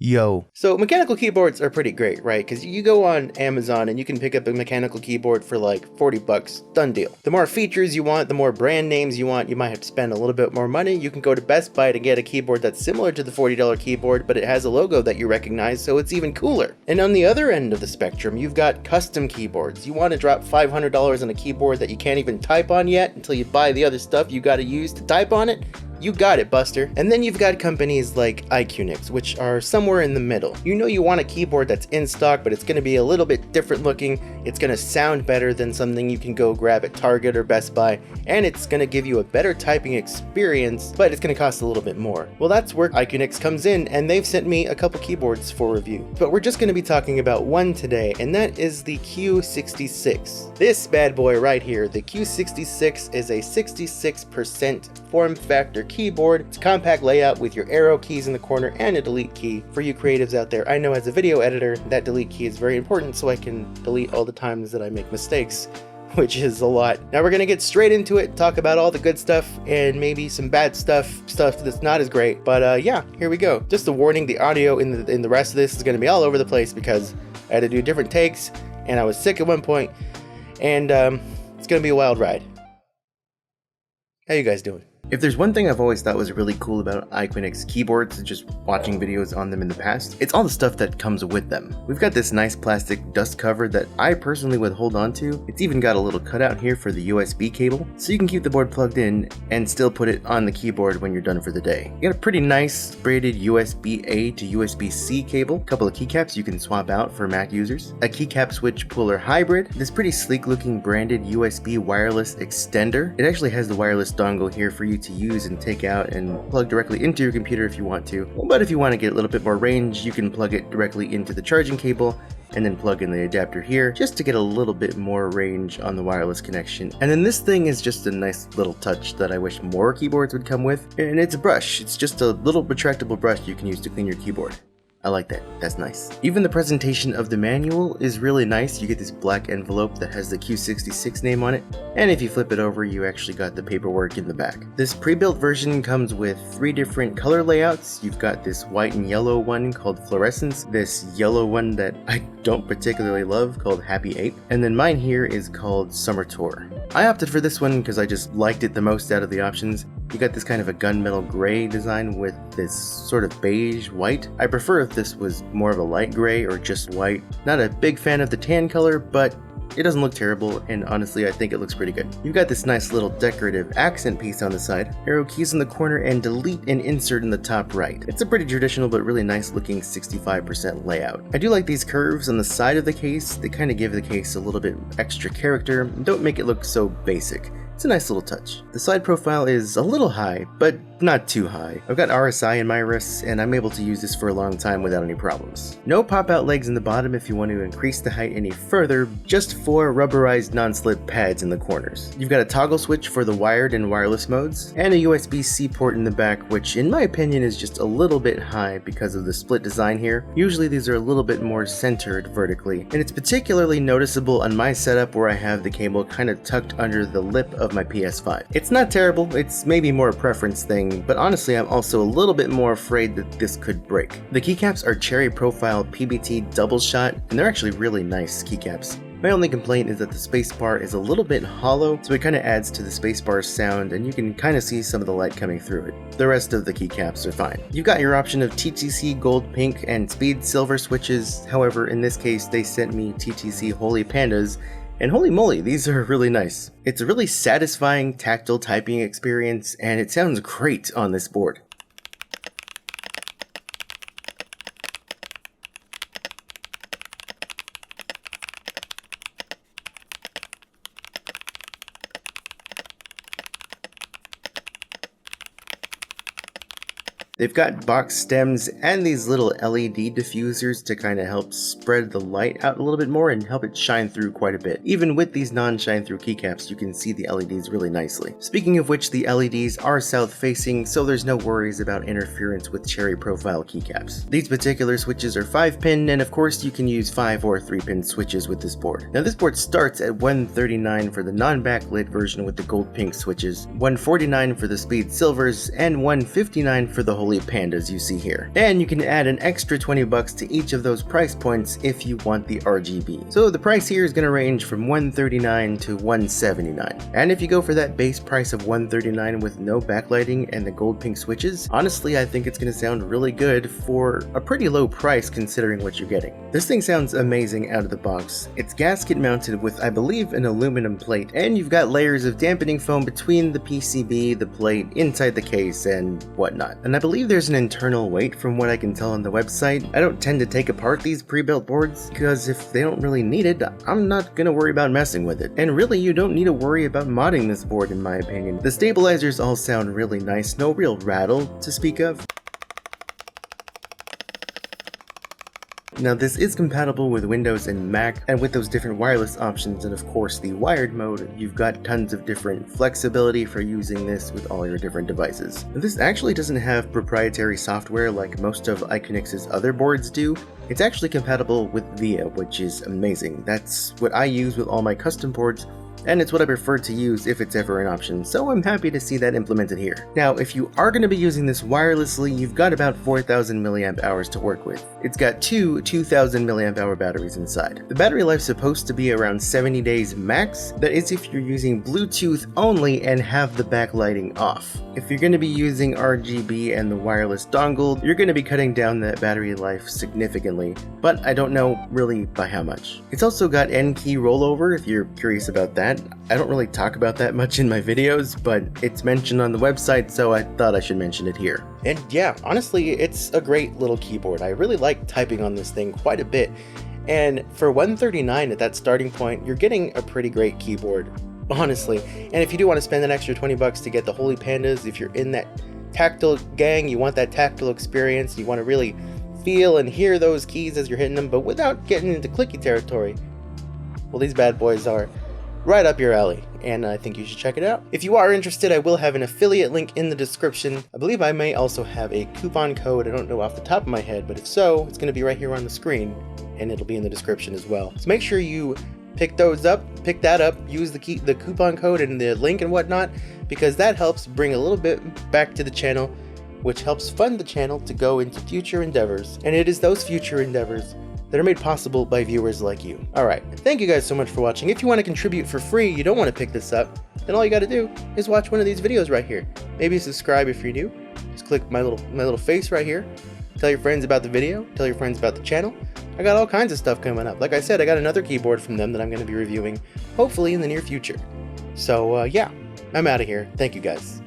Yo. So mechanical keyboards are pretty great, right? Because you go on Amazon and you can pick up a mechanical keyboard for like 40 bucks, done deal. The more features you want, the more brand names you want, you might have to spend a little bit more money. You can go to Best Buy to get a keyboard that's similar to the $40 keyboard, but it has a logo that you recognize, so it's even cooler. And on the other end of the spectrum, you've got custom keyboards. You want to drop $500 on a keyboard that you can't even type on yet until you buy the other stuff you gotta use to type on it? You got it, Buster. And then you've got companies like IQUNIX, which are somewhere in the middle. You know you want a keyboard that's in stock, but it's gonna be a little bit different looking, it's gonna sound better than something you can go grab at Target or Best Buy, and it's gonna give you a better typing experience, but it's gonna cost a little bit more. Well, that's where IQUNIX comes in, and they've sent me a couple keyboards for review. But we're just gonna be talking about one today, and that is the Q66. This bad boy right here, the Q66, is a 66% form factor keyboard. It's a compact layout with your arrow keys in the corner and a delete key. For you creatives out there, I know as a video editor, that delete key is very important so I can delete all the times that I make mistakes, which is a lot. Now we're gonna get straight into it, talk about all the good stuff and maybe some bad stuff that's not as great. But yeah, here we go. Just a warning, the audio in the rest of this is gonna be all over the place because I had to do different takes and I was sick at one point, and it's gonna be a wild ride. How you guys doing? If there's one thing I've always thought was really cool about IQUNIX keyboards, just watching videos on them in the past, it's all the stuff that comes with them. We've got this nice plastic dust cover that I personally would hold on to. It's even got a little cutout here for the USB cable, so you can keep the board plugged in and still put it on the keyboard when you're done for the day. You got a pretty nice braided USB-A to USB-C cable, a couple of keycaps you can swap out for Mac users, a keycap switch puller hybrid, this pretty sleek looking branded USB wireless extender. It actually has the wireless dongle here for you to use and take out and plug directly into your computer if you want to. But if you want to get a little bit more range, you can plug it directly into the charging cable and then plug in the adapter here just to get a little bit more range on the wireless connection. And then this thing is just a nice little touch that I wish more keyboards would come with. And it's a brush. It's just a little retractable brush you can use to clean your keyboard. I like that, that's nice. Even the presentation of the manual is really nice. You get this black envelope that has the Q66 name on it, and if you flip it over, you actually got the paperwork in the back. This pre-built version comes with 3 different color layouts. You've got this white and yellow one called Fluorescence, this yellow one that I don't particularly love called Happy Ape, and then mine here is called Summer Tour. I opted for this one because I just liked it the most out of the options. You got this kind of a gunmetal gray design with this sort of beige white. I prefer if this was more of a light gray or just white. Not a big fan of the tan color, but it doesn't look terrible, and honestly I think it looks pretty good. You've got this nice little decorative accent piece on the side, arrow keys in the corner, and delete and insert in the top right. It's a pretty traditional but really nice looking 65% layout. I do like these curves on the side of the case. They kind of give the case a little bit extra character and don't make it look so basic. It's a nice little touch. The side profile is a little high, but not too high. I've got RSI in my wrists, and I'm able to use this for a long time without any problems. No pop-out legs in the bottom if you want to increase the height any further, just 4 rubberized non-slip pads in the corners. You've got a toggle switch for the wired and wireless modes, and a USB-C port in the back, which in my opinion is just a little bit high because of the split design here. Usually these are a little bit more centered vertically, and it's particularly noticeable on my setup where I have the cable kind of tucked under the lip of my PS5. It's not terrible, it's maybe more a preference thing, but honestly I'm also a little bit more afraid that this could break. The keycaps are cherry profile PBT double shot, and they're actually really nice keycaps. My only complaint is that the spacebar is a little bit hollow, so it kind of adds to the spacebar's sound, and you can kind of see some of the light coming through it. The rest of the keycaps are fine. You've got your option of TTC Gold Pink and Speed Silver switches. However, in this case they sent me TTC Holy Pandas, and holy moly, these are really nice. It's a really satisfying tactile typing experience, and it sounds great on this board. They've got box stems and these little LED diffusers to kind of help spread the light out a little bit more and help it shine through quite a bit. Even with these non-shine through keycaps, you can see the LEDs really nicely. Speaking of which, the LEDs are south facing, so there's no worries about interference with cherry profile keycaps. These particular switches are 5-pin, and of course you can use 5 or 3-pin switches with this board. Now this board starts at $139 for the non-backlit version with the gold pink switches, $149 for the speed silvers, and $159 for the holy holy pandas you see here. And you can add an extra 20 bucks to each of those price points if you want the RGB. So the price here is going to range from $139 to $179. And if you go for that base price of $139 with no backlighting and the gold pink switches, honestly I think it's going to sound really good for a pretty low price considering what you're getting. This thing sounds amazing out of the box. It's gasket mounted with, I believe, an aluminum plate, and you've got layers of dampening foam between the PCB, the plate, inside the case, and whatnot. And I believe there's an internal weight from what I can tell on the website. I don't tend to take apart these pre-built boards because if they don't really need it, I'm not gonna worry about messing with it. And really, you don't need to worry about modding this board in my opinion. The stabilizers all sound really nice, no real rattle to speak of. Now this is compatible with Windows and Mac, and with those different wireless options and of course the wired mode, you've got tons of different flexibility for using this with all your different devices. This actually doesn't have proprietary software like most of IQUNIX's other boards do. It's actually compatible with VIA, which is amazing. That's what I use with all my custom boards, and it's what I prefer to use if it's ever an option, so I'm happy to see that implemented here. Now, if you are going to be using this wirelessly, you've got about 4,000 milliamp hours to work with. It's got two 2,000 milliamp hour batteries inside. The battery life's supposed to be around 70 days max. That is if you're using Bluetooth only and have the backlighting off. If you're going to be using RGB and the wireless dongle, you're going to be cutting down that battery life significantly, but I don't know really by how much. It's also got N-key rollover if you're curious about that. I don't really talk about that much in my videos, but it's mentioned on the website, so I thought I should mention it here. And yeah, honestly, it's a great little keyboard. I really like typing on this thing quite a bit. And for $139 at that starting point, you're getting a pretty great keyboard, honestly. And if you do want to spend an extra 20 bucks to get the holy pandas, if you're in that tactile gang, you want that tactile experience, you want to really feel and hear those keys as you're hitting them, but without getting into clicky territory, well, these bad boys are right up your alley, and I think you should check it out. If you are interested, I will have an affiliate link in the description. I believe I may also have a coupon code. I don't know off the top of my head, but if so, it's going to be right here on the screen, and it'll be in the description as well. So make sure you pick that up, use the coupon code and the link and whatnot, because that helps bring a little bit back to the channel, which helps fund the channel to go into future endeavors. And it is those future endeavors that are made possible by viewers like you. Alright, thank you guys so much for watching. If you want to contribute for free, you don't want to pick this up, then all you gotta do is watch one of these videos right here. Maybe subscribe if you're new. Just click my little face right here. Tell your friends about the video, tell your friends about the channel. I got all kinds of stuff coming up. Like I said, I got another keyboard from them that I'm going to be reviewing, hopefully in the near future. So yeah, I'm out of here. Thank you guys.